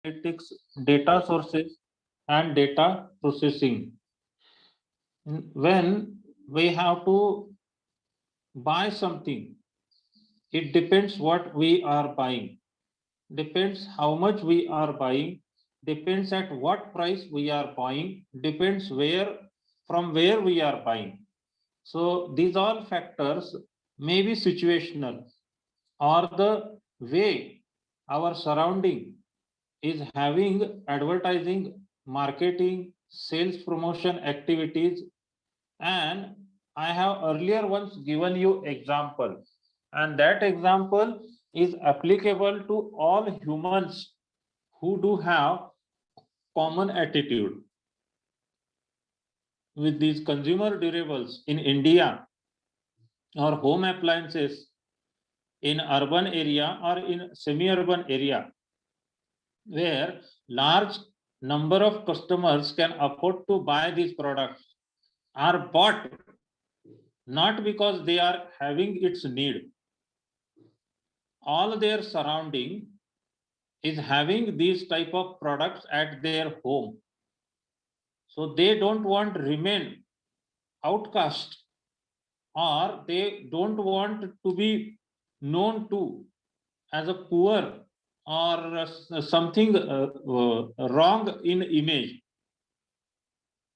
analytics, data sources, and data processing. When we have to buy something, it depends what we are buying, depends how much we are buying, depends at what price we are buying, depends where we are buying. So these all factors may be situational, or the way our surrounding is having advertising, marketing, sales promotion activities. And I have earlier once given you example, and that example is applicable to all humans who do have common attitude with these consumer durables in India, or home appliances in urban area or in semi-urban area, where large number of customers can afford to buy these products, are bought not because they are having its need. All their surrounding is having these type of products at their home, so they don't want remain outcast, or they don't want to be known to as a poor, or something wrong in image.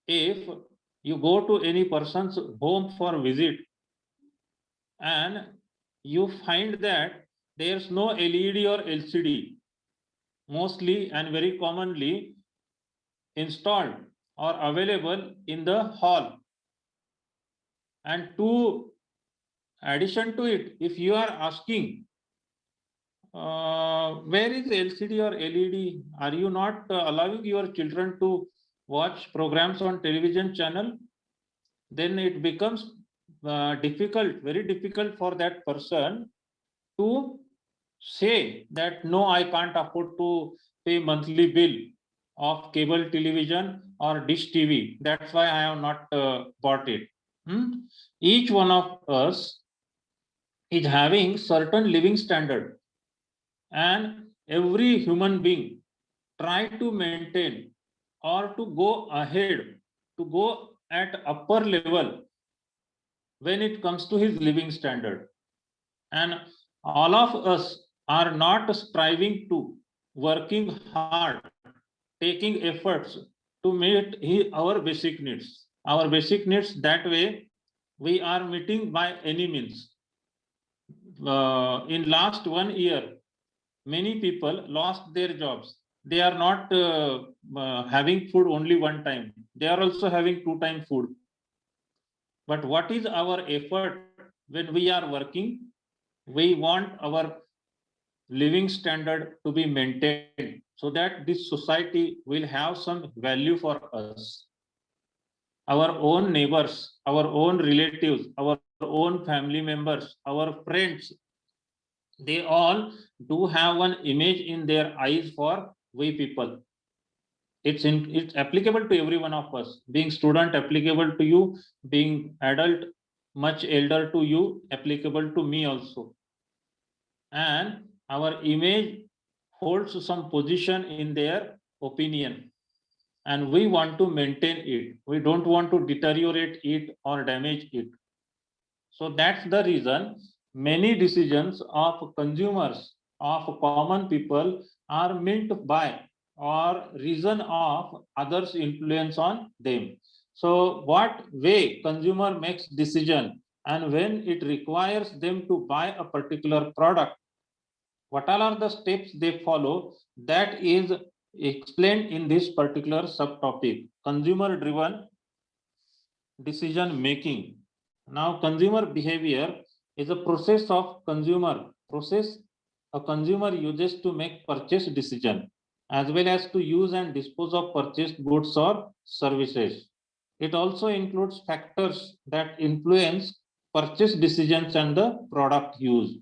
If you go to any person's home for visit and you find that there's no LED or LCD, mostly and very commonly installed or available in the hall, and to addition to it, if you are asking where is LCD or LED, are you not allowing your children to watch programs on television channel, then it becomes difficult, very difficult for that person to say that no, I can't afford to pay monthly bill of cable television or dish TV. That's why I have not bought it. Each one of us is having certain living standard, and every human being try to maintain or to go ahead, to go at upper level when it comes to his living standard. And all of us are not striving to, working hard, taking efforts to meet our basic needs. Our basic needs, that way we are meeting by any means. In last 1 year, many people lost their jobs. They are not having food only one time, they are also having 2 time food. But what is our effort when we are working? We want our living standard to be maintained, so that this society will have some value for us. Our own neighbors, our own relatives, our own family members, our friends, they all do have one image in their eyes for we people. It's applicable to every one of us. Being student, applicable to you. Being adult, much elder to you, applicable to me also. And our image holds some position in their opinion, and we want to maintain it. We don't want to deteriorate it or damage it. So that's the reason many decisions of consumers, of common people, are meant by or reason of others' influence on them. So what way consumer makes decision, and when it requires them to buy a particular product, what all are the steps they follow, that is explained in this particular subtopic, consumer driven decision making. Now, consumer behavior is a process of consumer process a consumer uses to make purchase decision, as well as to use and dispose of purchased goods or services. It also includes factors that influence purchase decisions and the product use.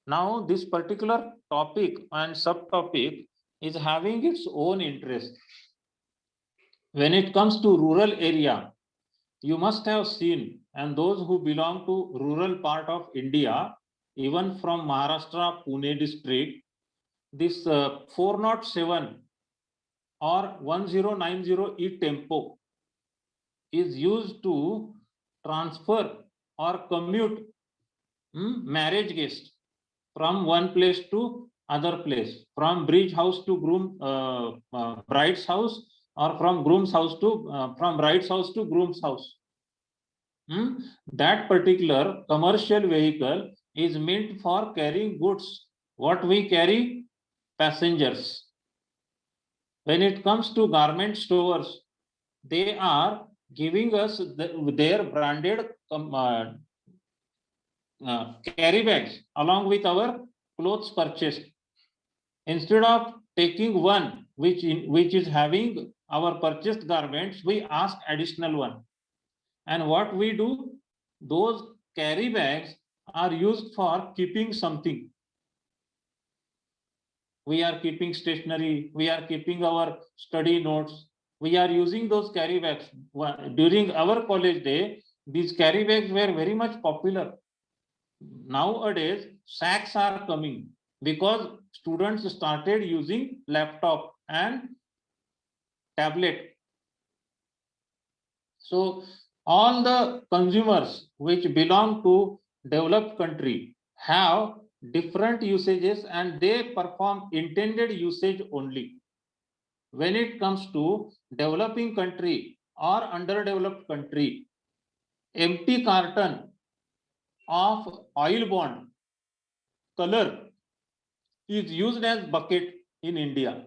Now, this particular topic and subtopic is having its own interest. When it comes to rural area, you must have seen, and those who belong to rural part of India, even from Maharashtra, Pune district, this 407 or 1090 e-tempo is used to transfer or commute marriage guests from one place to other place, from bridge house to bride's house, or from groom's house to from bride's house to groom's house. That particular commercial vehicle is meant for carrying goods. What we carry? Passengers. When it comes to garment stores, they are giving us their branded carry bags along with our clothes purchased. Instead of taking one which is having our purchased garments, we ask additional one. And what we do, those carry bags are used for keeping something. We are keeping stationery, we are keeping our study notes, we are using those carry bags. During our college day, these carry bags were very much popular. Nowadays, sacks are coming because students started using laptop and tablet. So all the consumers which belong to developed country have different usages and they perform intended usage only. When it comes to developing country or underdeveloped country, empty carton of oil bond color is used as bucket in India,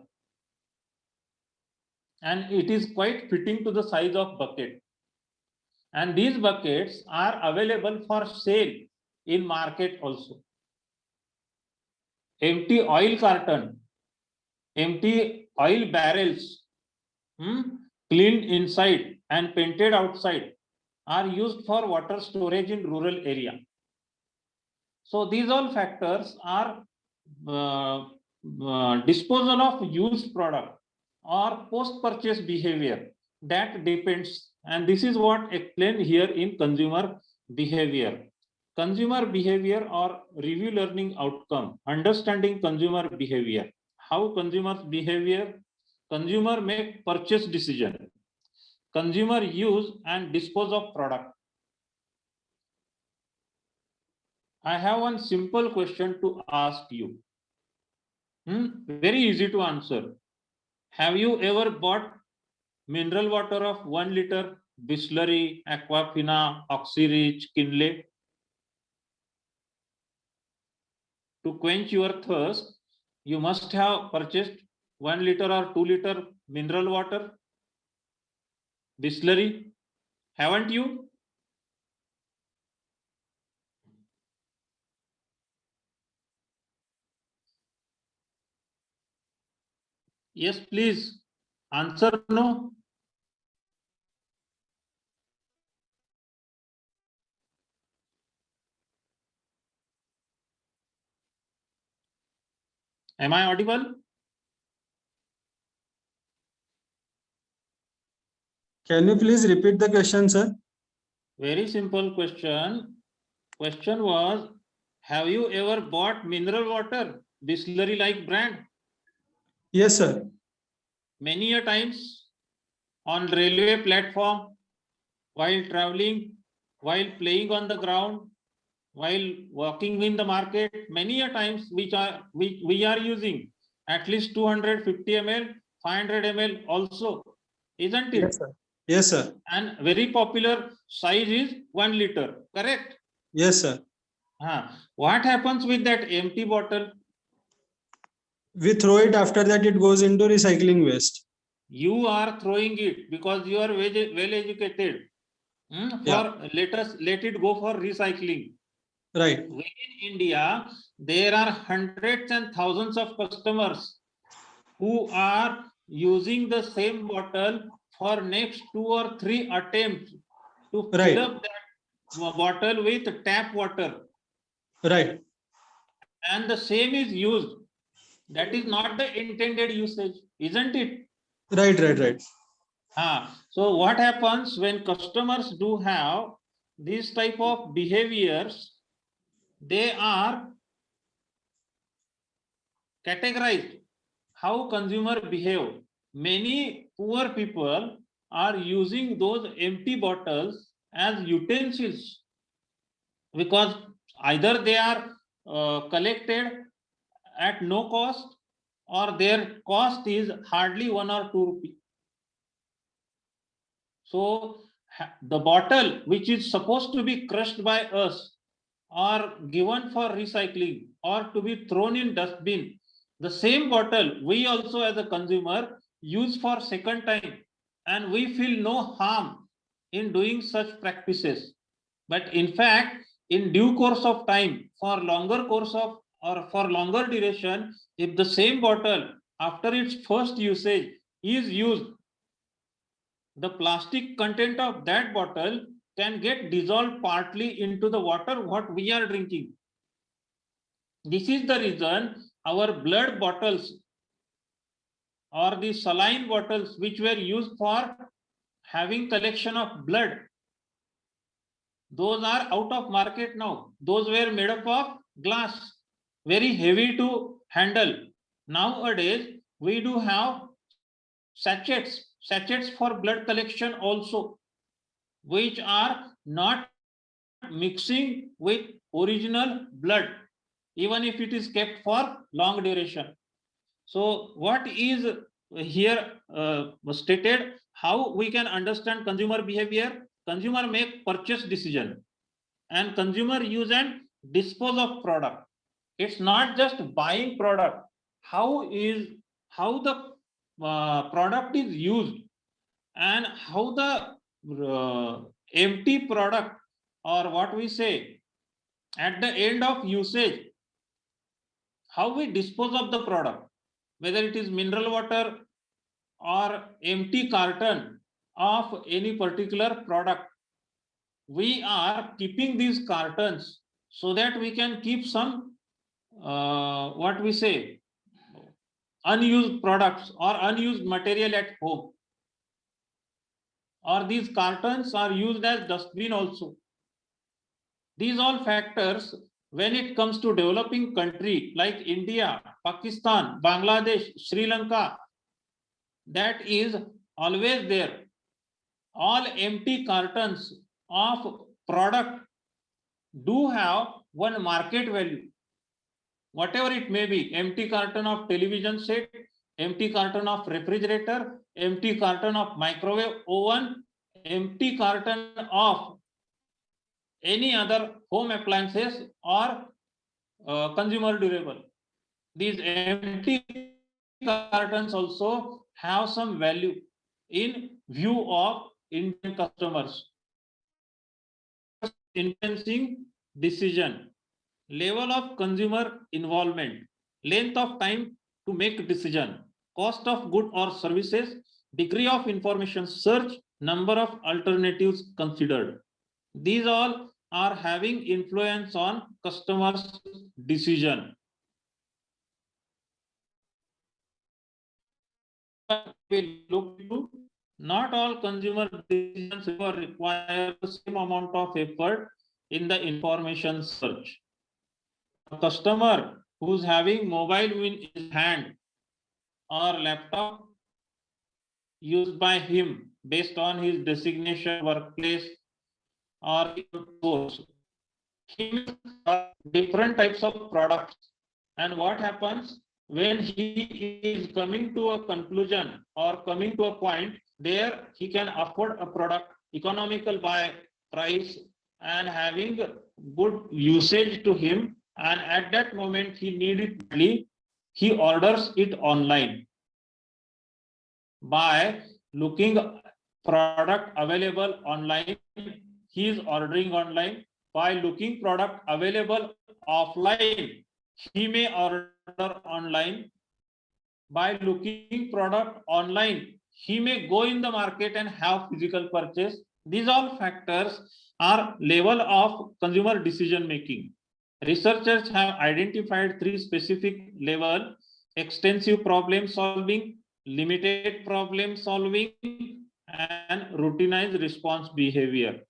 and it is quite fitting to the size of bucket. And these buckets are available for sale in market also. Empty oil carton, empty oil barrels, cleaned inside and painted outside, are used for water storage in rural area. So these all factors are disposal of used product or post-purchase behavior. That depends, and this is what explained here in consumer behavior. Consumer behavior or review learning outcome, understanding consumer behavior. How consumers behavior? Consumer make purchase decision. Consumer use and dispose of product. I have one simple question to ask you. Very easy to answer. Have you ever bought mineral water of 1 liter, Bisleri, Aquafina, Oxyrich, Kinley? To quench your thirst, you must have purchased 1 liter or 2 liter mineral water, Bisleri, haven't you? Yes, please. Answer no. Am I audible? Can you please repeat the question, sir? Very simple question. Question was, have you ever bought mineral water, Bisleri like brand? Yes, sir. Many a times on railway platform, while traveling, while playing on the ground, while walking in the market, many a times we are using at least 250 ml, 500 ml also, isn't it? Yes, sir. Yes, sir. And very popular size is 1 liter, correct? Yes, sir. What happens with that empty bottle? We throw it, after that it goes into recycling waste. You are throwing it because you are well educated. Let it go for recycling. Right. Within India, there are hundreds and thousands of customers who are using the same bottle for next 2 or 3 attempts to fill up that bottle with tap water. Right. And the same is used. That is not the intended usage, isn't it? Right. So what happens when customers do have these type of behaviors? They are categorized how consumer behave. Many poor people are using those empty bottles as utensils because either they are collected at no cost or their cost is hardly 1 or 2 rupees. So the bottle which is supposed to be crushed by us or given for recycling or to be thrown in dustbin, the same bottle we also as a consumer use for second time, and we feel no harm in doing such practices. But in fact, in due course of time, for longer course of or for longer duration, if the same bottle after its first usage is used, the plastic content of that bottle can get dissolved partly into the water what we are drinking. This is the reason our blood bottles or the saline bottles which were used for having collection of blood, those are out of market now. Those were made up of glass, very heavy to handle. Nowadays, we do have sachets for blood collection also, which are not mixing with original blood, even if it is kept for long duration. So what is here stated, how we can understand consumer behavior? Consumer make purchase decision and consumer use and dispose of product. It's not just buying product. How the product is used and how the empty product or what we say at the end of usage, how we dispose of the product, whether it is mineral water or empty carton of any particular product. We are keeping these cartons so that we can keep some what we say unused products or unused material at home, or these cartons are used as dustbin also. These all factors, when it comes to developing country like India, Pakistan, Bangladesh, Sri Lanka, that is always there. All empty cartons of product do have one market value. Whatever it may be, empty carton of television set, empty carton of refrigerator, empty carton of microwave oven, empty carton of any other home appliances or consumer durable. These empty cartons also have some value in view of Indian customers. Influencing decision, level of consumer involvement, length of time to make decision, cost of good or services, degree of information search, number of alternatives considered. These all are having influence on customers' decision. We look to, not all consumer decisions require the same amount of effort in the information search. A customer who's having mobile in his hand or laptop used by him based on his designation, workplace, or course, he makes different types of products. And what happens when he is coming to a conclusion or coming to a point there he can afford a product economical by price and having good usage to him, and at that moment he need it, he orders it online by looking product available online. He is ordering online. By looking product available offline, he may order online. By looking product online, he may go in the market and have physical purchase. These all factors are level of consumer decision making. Researchers have identified 3 specific level: extensive problem solving, limited problem solving, and routinized response behavior.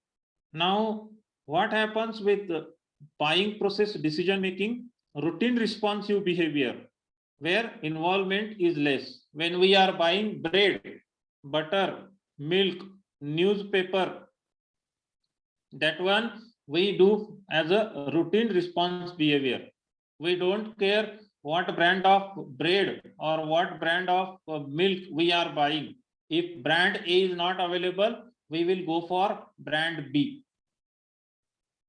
Now, what happens with buying process decision making? Routine responsive behavior. where involvement is less. When we are buying bread, butter, milk, newspaper, that one we do as a routine response behavior. We don't care what brand of bread or what brand of milk we are buying. If brand A is not available, we will go for brand B.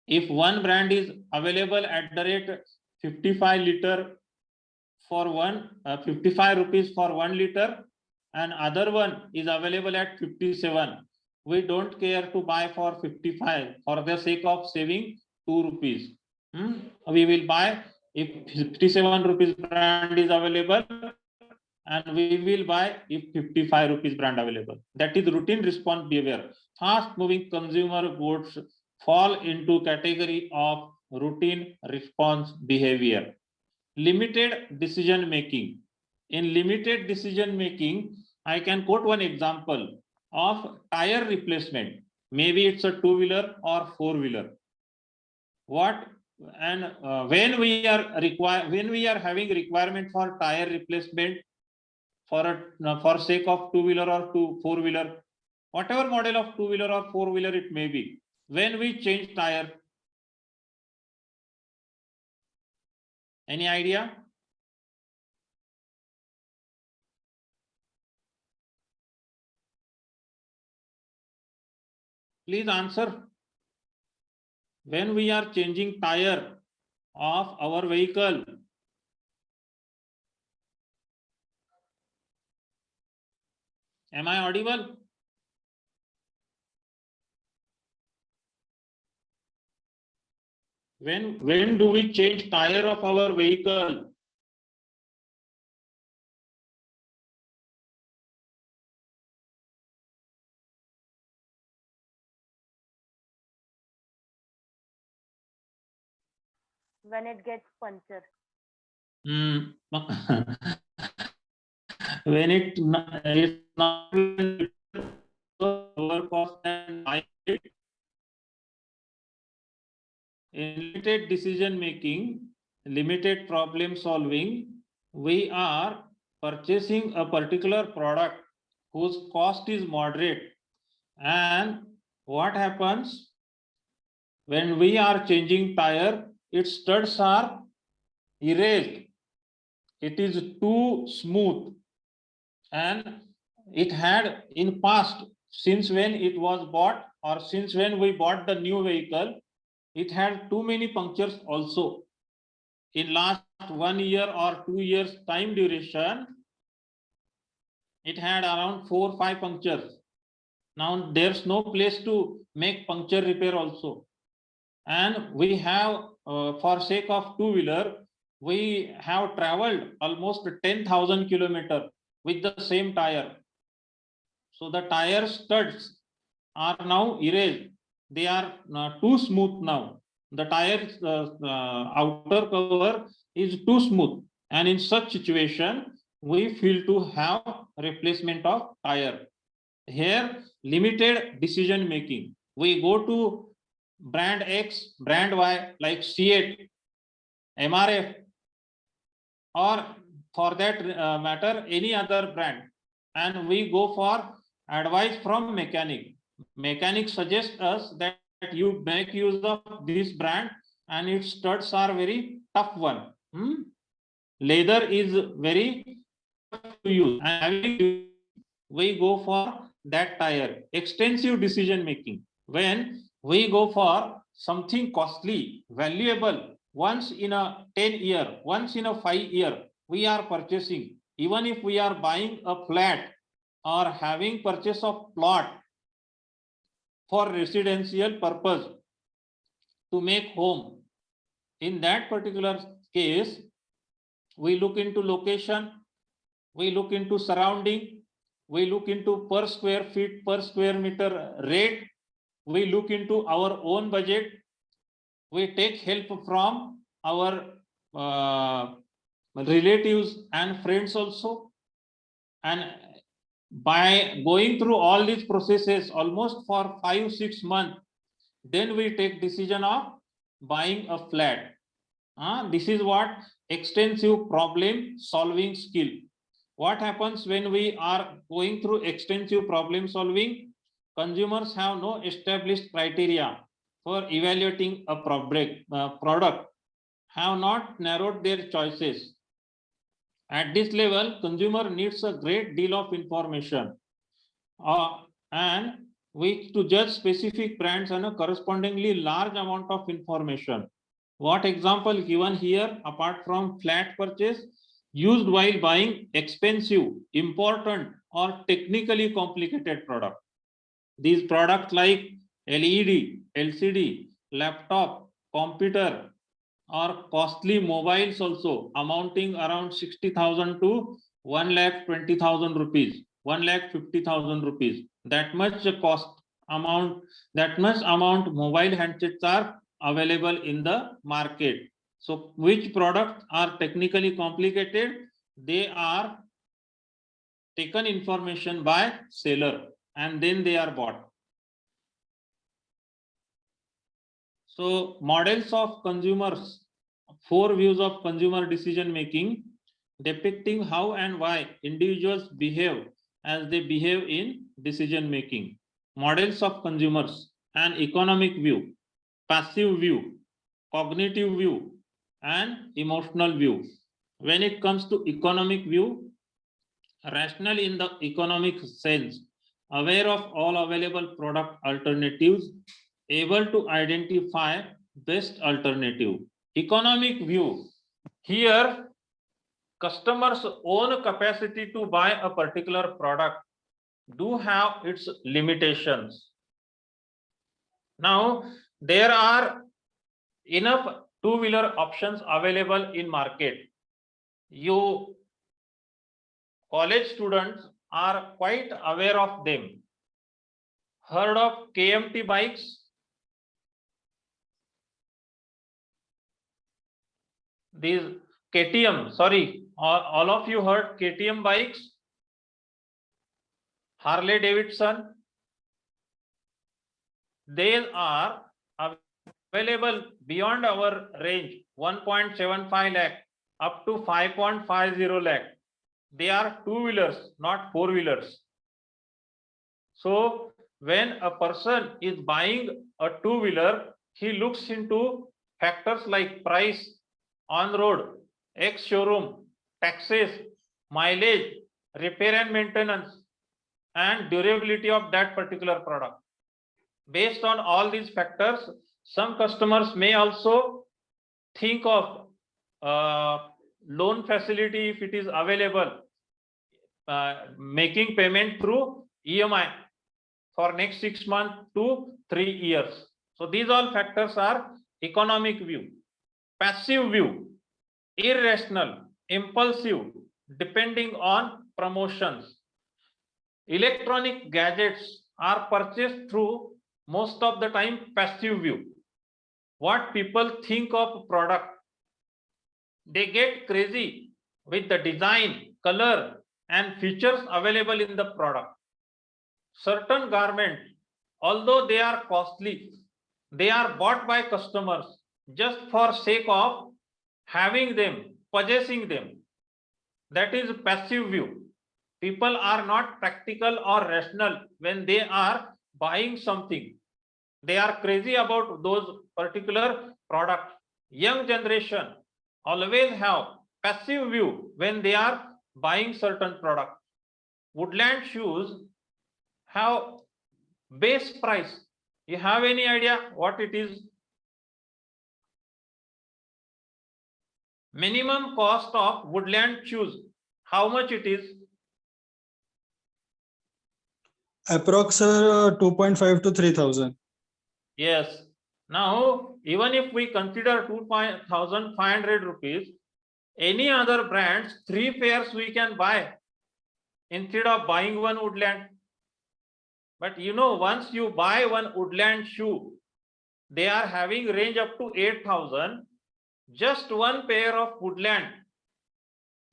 If one brand is available at the rate 55 liter for 55 rupees for 1 liter, and other one is available at 57, we don't care to buy for 55 for the sake of saving 2 rupees. We will buy if 57 rupees brand is available, and we will buy if 55 rupees brand available. That is routine response behavior. Fast moving consumer goods fall into category of routine response behavior. Limited decision making. In limited decision making, I can quote one example of tire replacement. Maybe it's a two-wheeler or four-wheeler. What and when we are having requirement for tire replacement for sake of two-wheeler or four-wheeler, whatever model of two-wheeler or four-wheeler it may be, when we change tire, any idea? Please answer. When we are changing tire of our vehicle, am I audible? When do we change tire of our vehicle? When it gets punctured. When it's not lower cost than buy it. In limited decision making, limited problem solving, we are purchasing a particular product whose cost is moderate. And what happens when we are changing tire? Its studs are erased. It is too smooth, and it had in past, since when it was bought or since when we bought the new vehicle, it had too many punctures also. In last 1 year or 2 years time duration, it had around 4 or 5 punctures. Now there's no place to make puncture repair also. And we have for sake of two-wheeler, we have traveled almost 10,000 kilometers with the same tire. So the tire studs are now erased. They are too smooth now. The tire outer cover is too smooth, and in such situation, we feel to have replacement of tire. Here, limited decision making. We go to brand X, brand Y, like C8, MRF, or for that matter, any other brand, and we go for advice from mechanic. Mechanic suggests us that you make use of this brand, and its studs are very tough one. Leather is very tough to use, and we go for that tire. Extensive decision making. When we go for something costly, valuable, once in a 10 year, once in a 5 year, we are purchasing. Even if we are buying a flat or having purchase of plot for residential purpose to make home, in that particular case, we look into location, we look into surrounding, we look into per square feet, per square meter rate, we look into our own budget, we take help from our relatives and friends also. And by going through all these processes almost for 5-6 months, then we take decision of buying a flat. This is what extensive problem solving skill. What happens when we are going through extensive problem solving? Consumers have no established criteria for evaluating a product, have not narrowed their choices. At this level, consumer needs a great deal of information and which to judge specific brands and a correspondingly large amount of information. What example given here apart from flat purchase used while buying expensive, important or technically complicated product. These products like LED, LCD, laptop, computer or costly mobiles also amounting around 60,000 to 1,20,000 rupees, 1,50,000 rupees. That much cost amount, that much amount mobile handsets are available in the market. So which products are technically complicated? They are taken information by seller and then they are bought. So models of consumers, 4 views of consumer decision making, depicting how and why individuals behave as they behave in decision making. Models of consumers, an economic view, passive view, cognitive view, and emotional view. When it comes to economic view, rational in the economic sense, aware of all available product alternatives, able to identify best alternative. Economic view, here customers' own capacity to buy a particular product do have its limitations. Now there are enough two-wheeler options available in market. You college students are quite aware of them. Heard of KMT bikes? These KTM, sorry, all of you heard KTM bikes? Harley Davidson? They are available beyond our range, 1.75 lakh up to 5.50 lakh. They are two-wheelers, not four-wheelers. So when a person is buying a two-wheeler, he looks into factors like price, on-road, ex-showroom, taxes, mileage, repair and maintenance, and durability of that particular product. Based on all these factors, some customers may also think of loan facility if it is available, making payment through EMI for next 6 months to 3 years. So these all factors are economic view. Passive view, irrational, impulsive, depending on promotions. Electronic gadgets are purchased through most of the time passive view. What people think of product, they get crazy with the design, color, and features available in the product. Certain garments, although they are costly, they are bought by customers just for sake of having them, possessing them. That is passive view. People are not practical or rational when they are buying something. They are crazy about those particular products. Young generation always have passive view when they are buying certain products. Woodland shoes have base price. You have any idea what it is? Minimum cost of Woodland shoes, how much it is? Approx 2.5 to 3,000. Yes. Now, even if we consider 2,500 rupees, any other brands, 3 pairs we can buy instead of buying one Woodland. But you know, once you buy one Woodland shoe, they are having range up to 8,000. Just one pair of Woodland,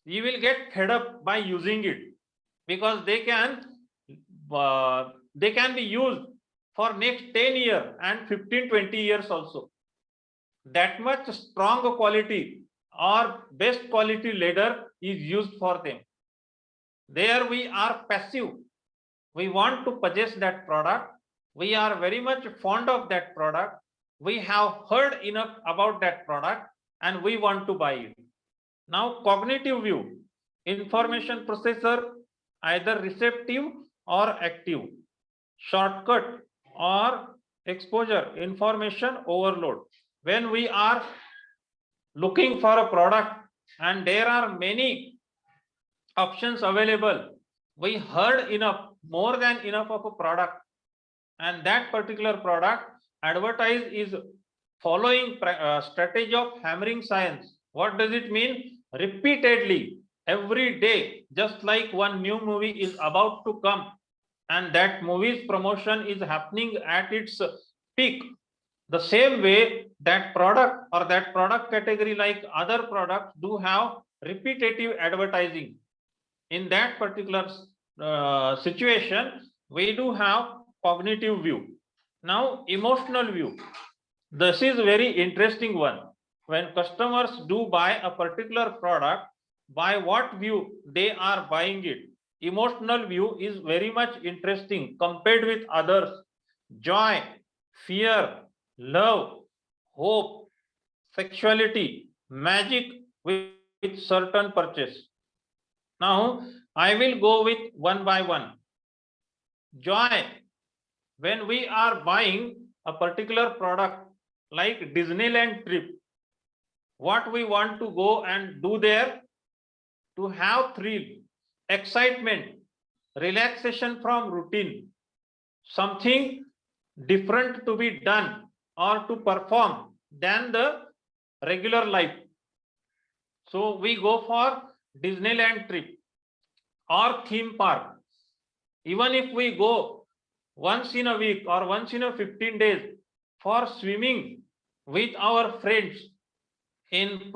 you will get fed up by using it because they can be used for next 10 years and 15-20 years also. That much strong quality or best quality leather is used for them. There we are passive. We want to possess that product. We are very much fond of that product. We have heard enough about that product and we want to buy it. Now, cognitive view, information processor, either receptive or active, shortcut or exposure, information overload. When we are looking for a product and there are many options available, we heard enough, more than enough of a product, and that particular product advertised is following strategy of hammering science. What does it mean? Repeatedly, every day, just like one new movie is about to come and that movie's promotion is happening at its peak. The same way that product or that product category, like other products, do have repetitive advertising. In that particular situation, we do have cognitive view. Now, emotional view. This is very interesting one. When customers do buy a particular product, by what view they are buying it? Emotional view is very much interesting compared with others. Joy, fear, love, hope, sexuality, magic with certain purchase. Now, I will go with one by one. Joy. When we are buying a particular product like Disneyland trip, what we want to go and do there? To have thrill, excitement, relaxation from routine, something different to be done or to perform than the regular life. So we go for Disneyland trip or theme park. Even if we go once in a week or once in a 15 days for swimming with our friends in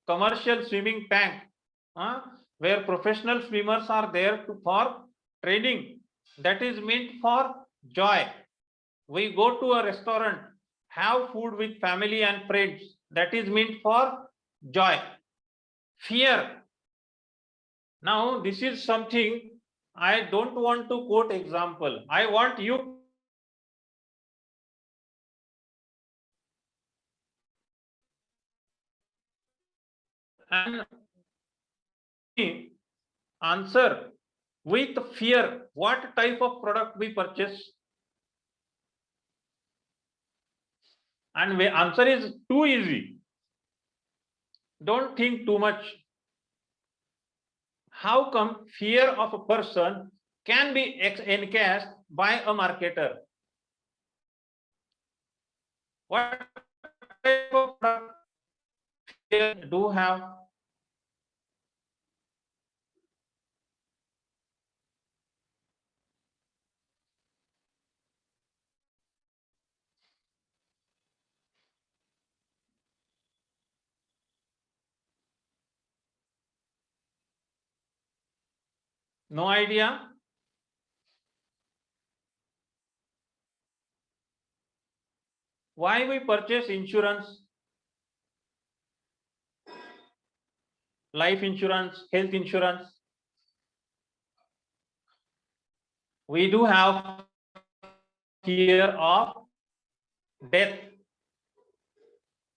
commercial swimming tank, where professional swimmers are there for training, that is meant for joy. We go to a restaurant, have food with family and friends, that is meant for joy. Fear. Now, this is something I don't want to quote example. I want you and answer with fear what type of product we purchase. And the answer is too easy. Don't think too much. How come fear of a person can be encased by a marketer? What type of product fear do have? No idea? Why we purchase insurance? Life insurance, health insurance. We do have fear of death,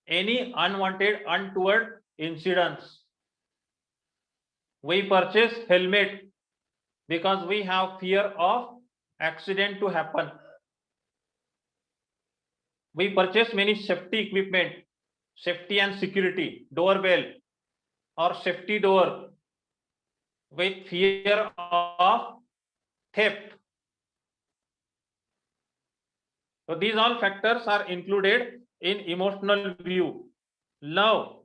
any unwanted, untoward incidents. We purchase helmet because we have fear of accident to happen. We purchase many safety equipment, safety and security, doorbell or safety door, with fear of theft. So these all factors are included in emotional view. Love.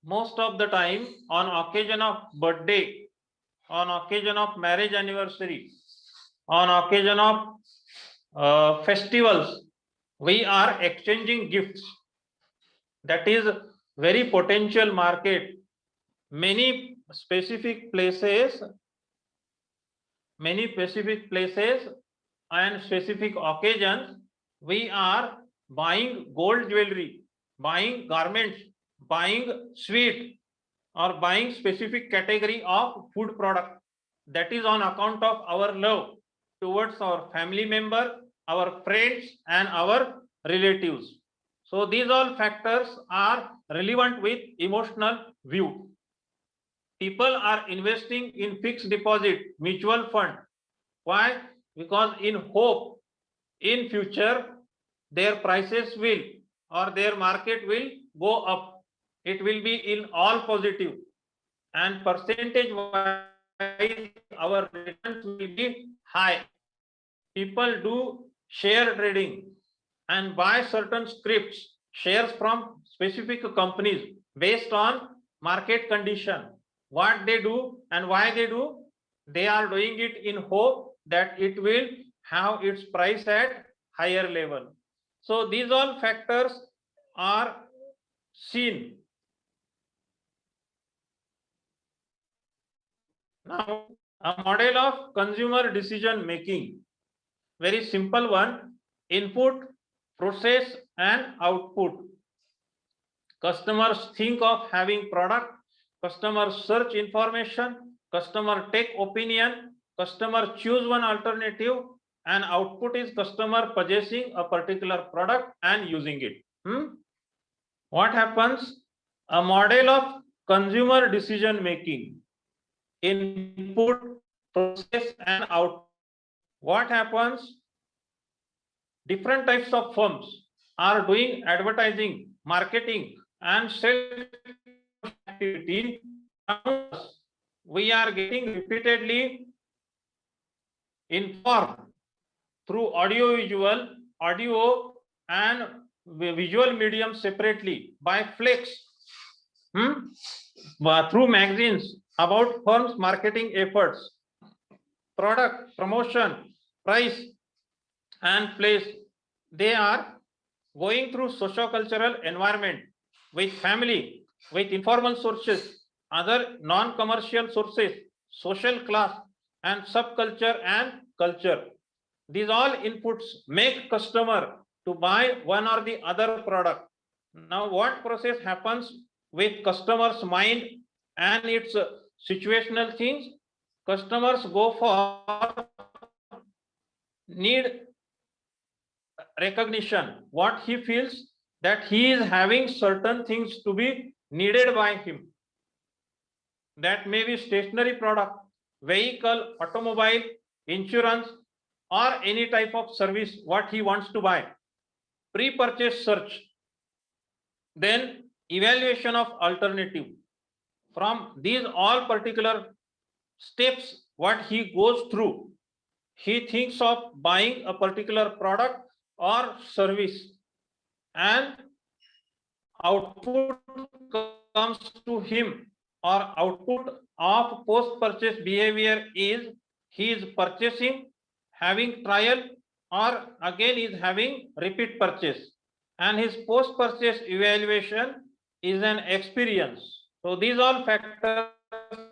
Most of the time, on occasion of birthday, on occasion of marriage anniversary, on occasion of festivals, we are exchanging gifts. That is very potential market. Many specific places and specific occasions, we are buying gold jewelry, buying garments, buying sweet or buying specific category of food product, that is on account of our love towards our family member, our friends and our relatives. So these all factors are relevant with emotional view. People are investing in fixed deposit mutual fund. Why? Because in hope in future their prices will or their market will go up. It will be in all positive, and percentage wise our returns will be high. People do share trading and buy certain scripts, shares from specific companies based on market condition. What they do and why they do, they are doing it in hope that it will have its price at higher level. So these all factors are seen. Now, a model of consumer decision making, very simple one: input, process and output. Customers think of having product, customers search information, customer take opinion, customer choose one alternative, and output is customer purchasing a particular product and using it. What happens? A model of consumer decision making, input, process and output. What happens? Different types of firms are doing advertising, marketing and sales activity. We are getting repeatedly informed through audio and visual medium separately by flex, through magazines about firms' marketing efforts, product promotion, price and place. They are going through socio-cultural environment with family, with informal sources, other non-commercial sources, social class and subculture and culture. These all inputs make customer to buy one or the other product. Now what process happens with customer's mind and its situational things? Customers go for need recognition. What he feels that he is having certain things to be needed by him. That may be stationery product, vehicle, automobile, insurance, or any type of service what he wants to buy. Pre-purchase search, then evaluation of alternative. From these all particular steps what he goes through, he thinks of buying a particular product or service, and output comes to him, or output of post-purchase behavior is he is purchasing, having trial, or again is having repeat purchase, and his post-purchase evaluation is an experience. So these all factors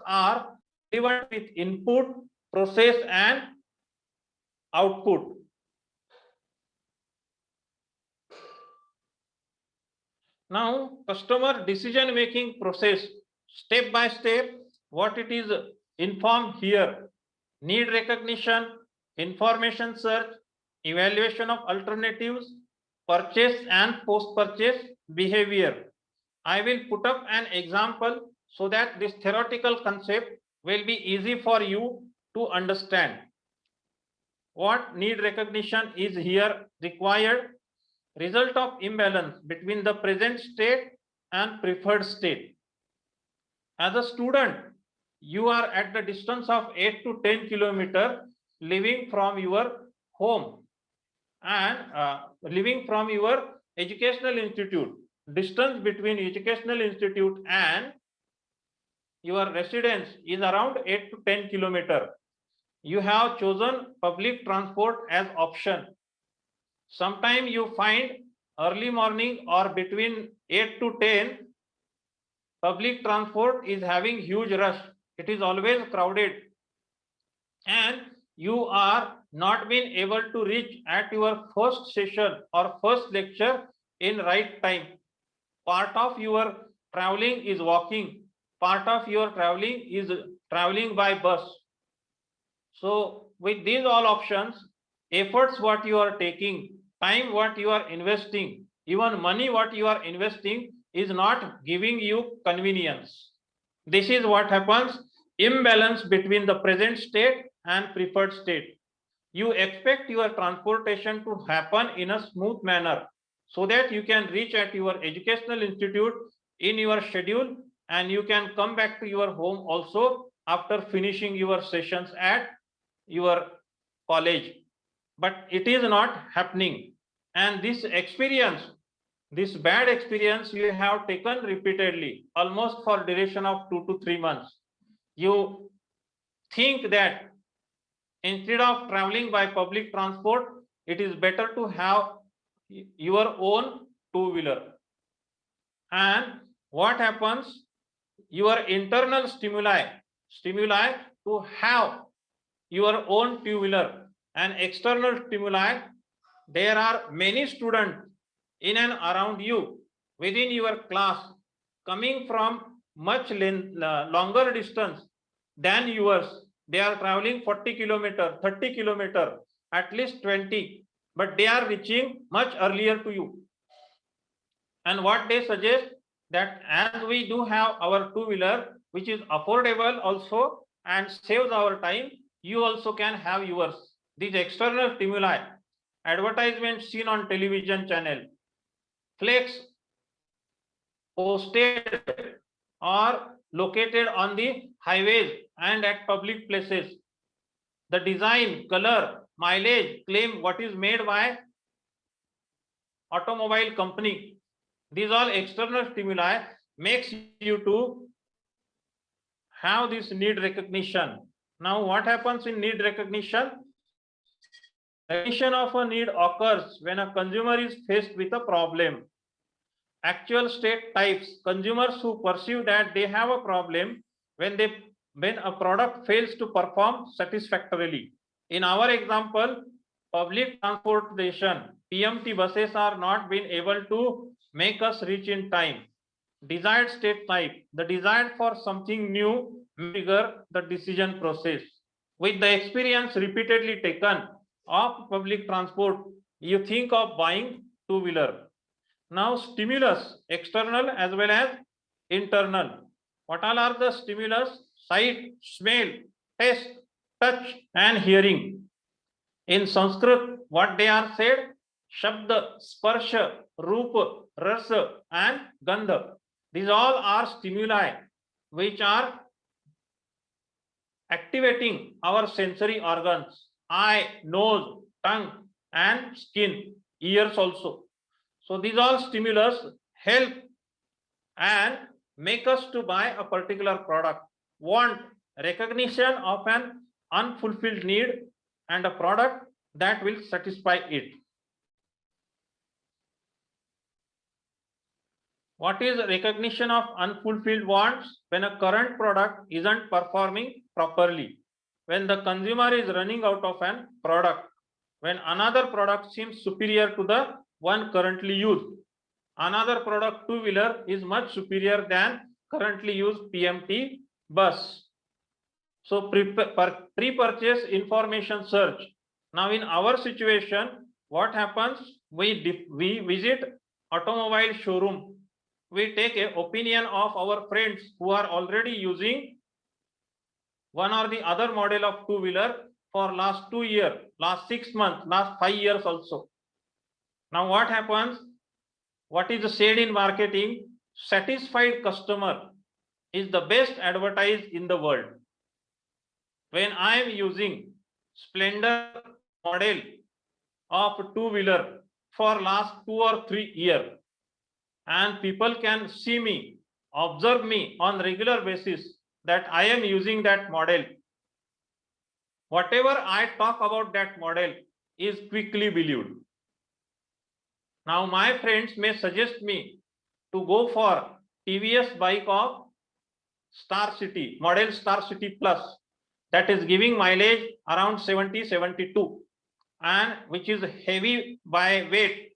are relevant with input, process and output. Now customer decision making process, step by step, what it is informed here: need recognition, information search, evaluation of alternatives, purchase and post-purchase behavior. I will put up an example so that this theoretical concept will be easy for you to understand. What need recognition is here required? Result of imbalance between the present state and preferred state. As a student, you are at the distance of 8 to 10 kilometers living from your home and living from your educational institute. Distance between educational institute and your residence is around 8 to 10 kilometers. You have chosen public transport as option. Sometime you find early morning or between 8 to 10, public transport is having huge rush. It is always crowded, and you are not been able to reach at your first session or first lecture in right time. Part of your traveling is walking, part of your traveling is traveling by bus. So with these all options, efforts what you are taking, time what you are investing, even money what you are investing is not giving you convenience. This is what happens, imbalance between the present state and preferred state. You expect your transportation to happen in a smooth manner so that you can reach at your educational institute in your schedule and you can come back to your home also after finishing your sessions at your college. But it is not happening. And this experience, this bad experience you have taken repeatedly, almost for duration of 2 to 3 months. You think that instead of traveling by public transport, it is better to have your own two-wheeler. And what happens? Your internal stimuli to have your own two-wheeler and external stimuli. There are many students in and around you within your class coming from much longer distance than yours. They are traveling 40 kilometers, 30 kilometers, at least 20, but they are reaching much earlier to you. And what they suggest, that as we do have our two-wheeler, which is affordable also and saves our time, you also can have yours. These external stimuli, advertisements seen on television channel, flex posted or located on the highways and at public places, the design, color, mileage, claim what is made by automobile company. These all external stimuli makes you to have this need recognition. Now what happens in need recognition? Recognition of a need occurs when a consumer is faced with a problem. Actual state types, consumers who perceive that they have a problem when a product fails to perform satisfactorily. In our example, public transportation, PMT buses are not being able to make us reach in time. Desired state type, the desire for something new trigger the decision process. With the experience repeatedly taken of public transport, you think of buying two-wheeler. Now stimulus, external as well as internal. What all are the stimulus? Sight, smell, taste, touch and hearing. In Sanskrit, what they are said? Shabda, Sparsha, Rupa, Rasa and Gandha. These all are stimuli which are activating our sensory organs, eye, nose, tongue and skin, ears also. So these all stimulus help and make us to buy a particular product, want recognition of an unfulfilled need and a product that will satisfy it. What is recognition of unfulfilled wants? When a current product isn't performing properly, when the consumer is running out of an product, when another product seems superior to the one currently used. Another product, two-wheeler, is much superior than currently used PMT bus. So pre-purchase information search. Now in our situation, what happens? We visit automobile showroom. We take an opinion of our friends who are already using one or the other model of two-wheeler for last 2 years, last 6 months, last 5 years also. Now what happens? What is said in marketing? Satisfied customer is the best advertised in the world. When I am using Splendor model of two-wheeler for last 2 or 3 years, and people can see me, observe me on regular basis that I am using that model, whatever I talk about that model is quickly believed. Now my friends may suggest me to go for TVS bike of Star City, model Star City Plus, that is giving mileage around 70-72 and which is heavy by weight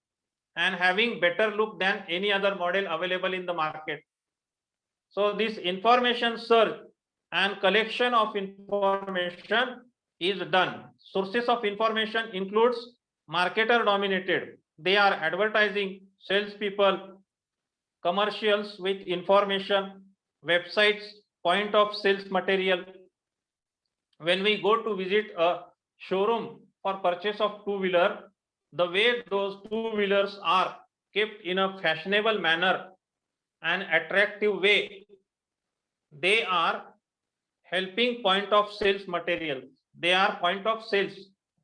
and having better look than any other model available in the market. So this information search and collection of information is done. Sources of information includes marketer dominated. They are advertising, salespeople, commercials with information, websites, point of sales material. When we go to visit a showroom for purchase of two-wheeler, the way those two-wheelers are kept in a fashionable manner and attractive way, they are helping point of sales material. They are point of sales,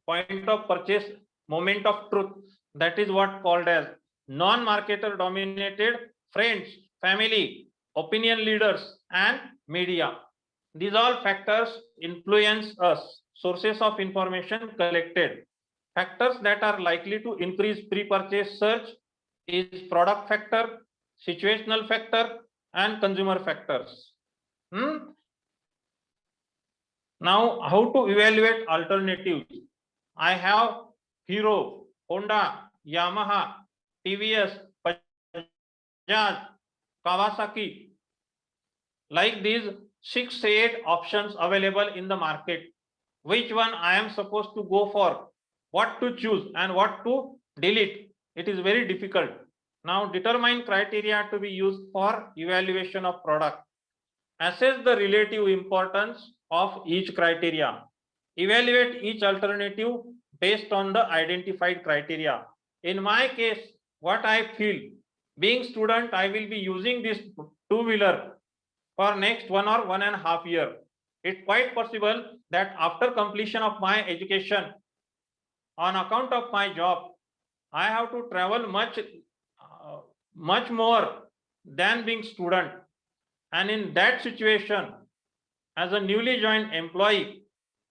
point of purchase, moment of truth. That is what called as non-marketer dominated friends, family, opinion leaders, and media. These all factors influence us. Sources of information collected. Factors that are likely to increase pre-purchase search is product factor, situational factor, and consumer factors. Now, how to evaluate alternatives? I have Hero, Honda, Yamaha, TVS, Bajaj, Kawasaki. Like these 6 to 8 options available in the market. Which one I am supposed to go for? What to choose and what to delete? It is very difficult. Now, determine criteria to be used for evaluation of product. Assess the relative importance of each criteria. Evaluate each alternative based on the identified criteria. In my case, what I feel, being student, I will be using this two-wheeler for next 1 or 1.5 years. It's quite possible that after completion of my education, on account of my job, I have to travel much more than being student. And in that situation, as a newly joined employee,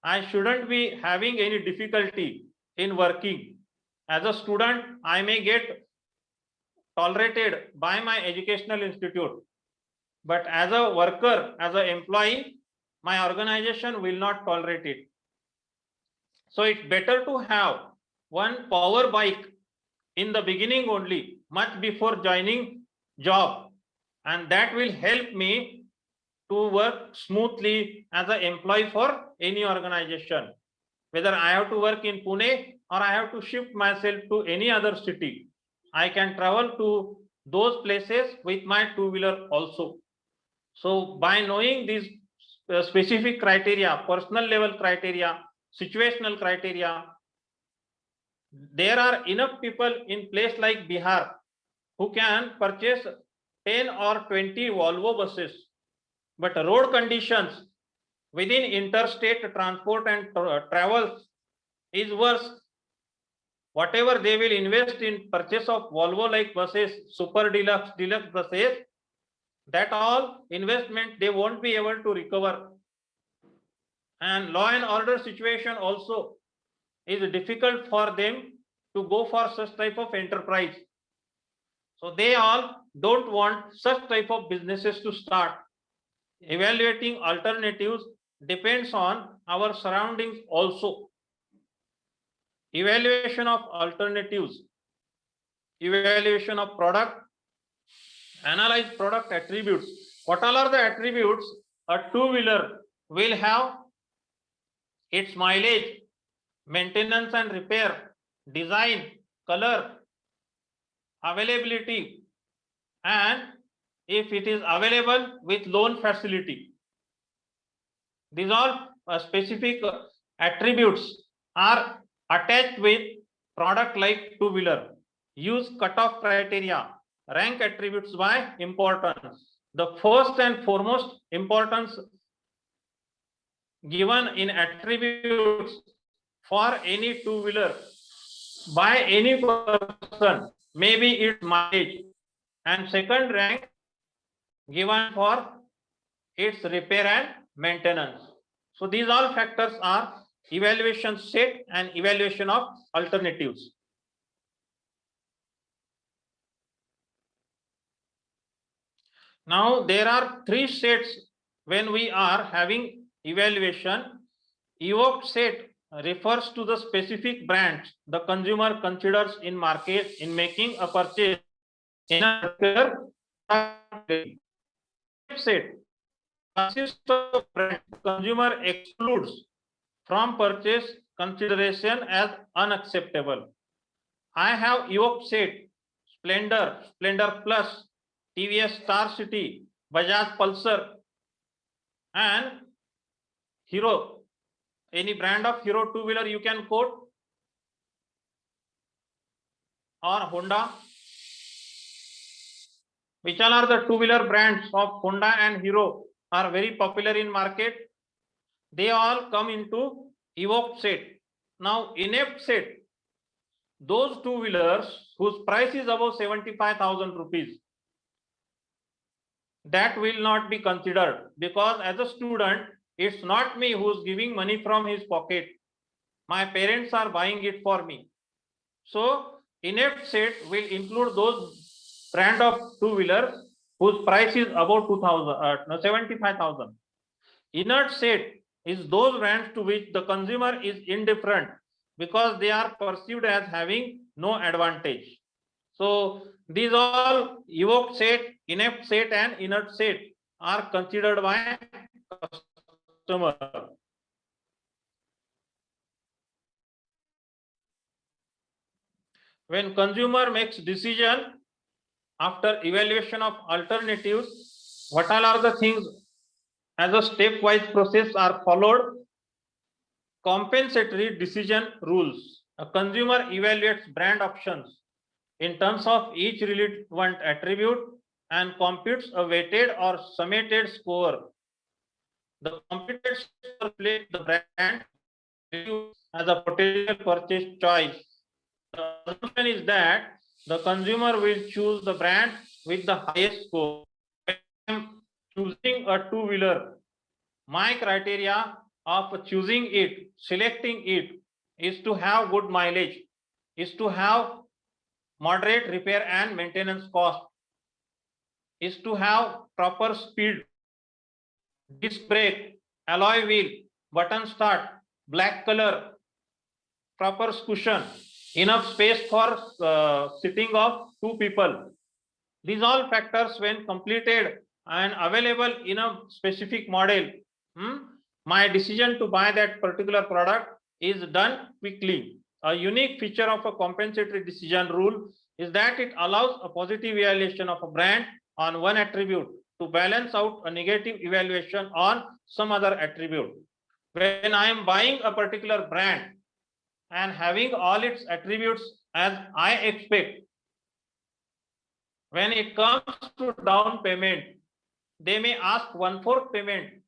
I shouldn't be having any difficulty in working. As a student, I may get tolerated by my educational institute. But as a worker, as an employee, my organization will not tolerate it. So it's better to have one power bike in the beginning only, much before joining job. And that will help me to work smoothly as an employee for any organization. Whether I have to work in Pune or I have to shift myself to any other city, I can travel to those places with my two-wheeler also. So by knowing these specific criteria, personal level criteria, situational criteria, there are enough people in place like Bihar who can purchase 10 or 20 Volvo buses, but road conditions within interstate transport and travels is worse. Whatever they will invest in purchase of Volvo like buses, super deluxe buses, that all investment they won't be able to recover. And law and order situation also is difficult for them to go for such type of enterprise. So they all don't want such type of businesses to start. Evaluating alternatives depends on our surroundings also. Evaluation of alternatives, evaluation of product, analyze product attributes. What all are the attributes a two-wheeler will have? Its mileage, maintenance and repair, design, color, availability, and if it is available with loan facility. These all specific attributes are attached with product like two-wheeler. Use cutoff criteria, rank attributes by importance. The first and foremost importance given in attributes for any two-wheeler by any person, maybe its mileage, and second rank given for its repair and maintenance. So these all factors are evaluation set and evaluation of alternatives. Now there are 3 sets when we are having evaluation. Evoked set refers to the specific brands the consumer considers in market in making a purchase in a particular category. set consists of brand consumer excludes from purchase consideration as unacceptable. I have Evoque set, Splendor, Splendor Plus, TVS Star City, Bajaj Pulsar, and Hero. Any brand of Hero two-wheeler you can quote, or Honda. Which all are the two-wheeler brands of Honda and Hero are very popular in market? They all come into Evoque set. Now, Inept set, those two-wheelers whose price is above 75,000 rupees, that will not be considered, because as a student, it's not me who's giving money from his pocket. My parents are buying it for me. So, Inept set will include those brand of two-wheelers whose price is above 75,000. Inert set is those brands to which the consumer is indifferent because they are perceived as having no advantage. So these all Evoque set, Inept set, and Inert set are considered by customer. When consumer makes decision after evaluation of alternatives, what all are the things as a stepwise process are followed? Compensatory decision rules. A consumer evaluates brand options in terms of each relevant attribute and computes a weighted or summated score. The computed score places the brand as a potential purchase choice. The assumption is that the consumer will choose the brand with the highest score. When I am choosing a two-wheeler, my criteria of choosing it, selecting it, is to have good mileage, is to have moderate repair and maintenance cost, is to have proper speed, disc brake, alloy wheel, button start, black color, proper cushion, enough space for sitting of two people. These all factors, when completed and available in a specific model, my decision to buy that particular product is done quickly. A unique feature of a compensatory decision rule is that it allows a positive evaluation of a brand on one attribute to balance out a negative evaluation on some other attribute. When I am buying a particular brand and having all its attributes as I expect, when it comes to down payment, they may ask 1/4 payment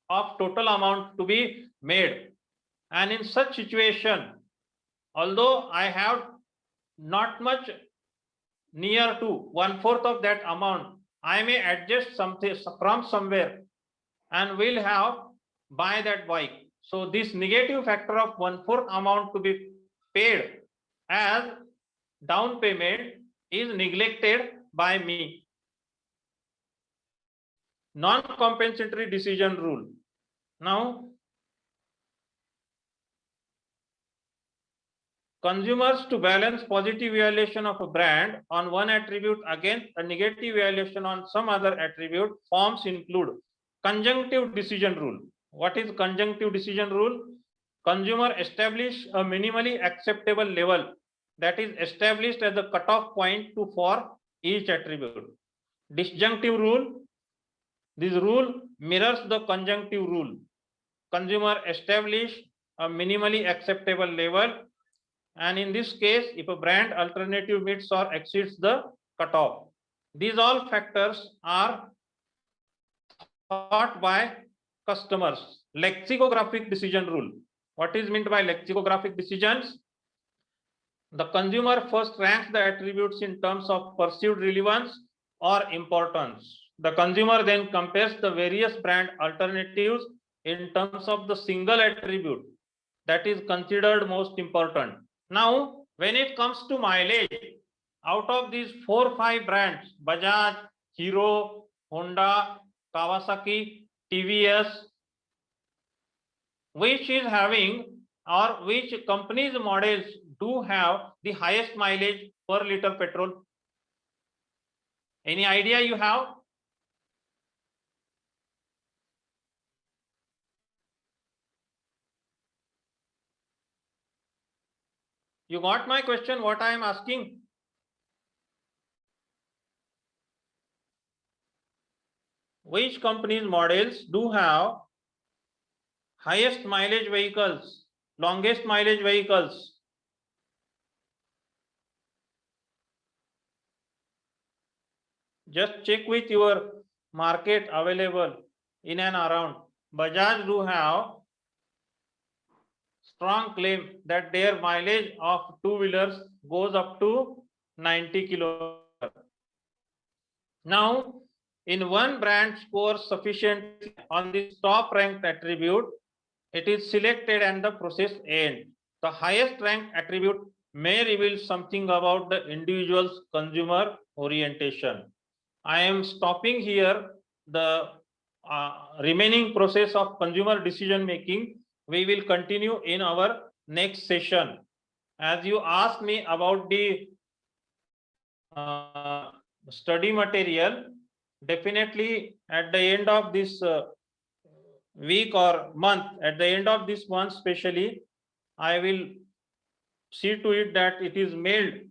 of total amount to be made. And in such situation, although I have not much near to 1/4 of that amount, I may adjust something from somewhere and will have buy that bike. So this negative factor of 1/4 amount to be paid as down payment is neglected by me. Non-compensatory decision rule. Now, consumers to balance positive evaluation of a brand on one attribute against a negative evaluation on some other attribute forms include conjunctive decision rule. What is conjunctive decision rule? Consumer establish a minimally acceptable level that is established as a cutoff point for each attribute. Disjunctive rule. This rule mirrors the conjunctive rule. Consumer establish a minimally acceptable level, and in this case, if a brand alternative meets or exceeds the cutoff. These all factors are thought by customers. Lexicographic decision rule. What is meant by lexicographic decisions? The consumer first ranks the attributes in terms of perceived relevance or importance. The consumer then compares the various brand alternatives in terms of the single attribute that is considered most important. Now, when it comes to mileage, out of these 4 or 5 brands, Bajaj, Hero, Honda, Kawasaki, TVS, which is having or which companies models do have the highest mileage per liter petrol? Any idea you have? You got my question, what I am asking? Which company's models do have highest mileage vehicles, longest mileage vehicles? Just check with your market available in and around. Bajaj do have strong claim that their mileage of two-wheelers goes up to 90 kilometers. Now, in one brand scores sufficient on this top ranked attribute, it is selected and the process ends. The highest ranked attribute may reveal something about the individual's consumer orientation. I am stopping here the remaining process of consumer decision making. We will continue in our next session. As you asked me about the study material, definitely at the end of this week or month, at the end of this month especially, I will see to it that it is mailed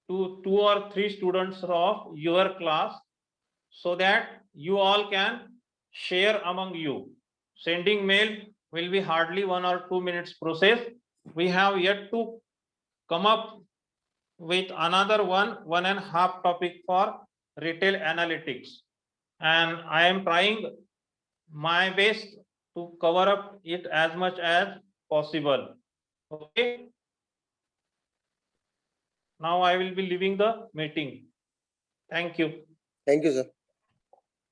to 2 or 3 students of your class, so that you all can share among you. Sending mail will be hardly 1 or 2 minutes process. We have yet to come up with another 1.5 topic for retail analytics, and I am trying my best to cover up it as much as possible. Okay. Now I will be leaving the meeting. Thank you. Thank you, sir.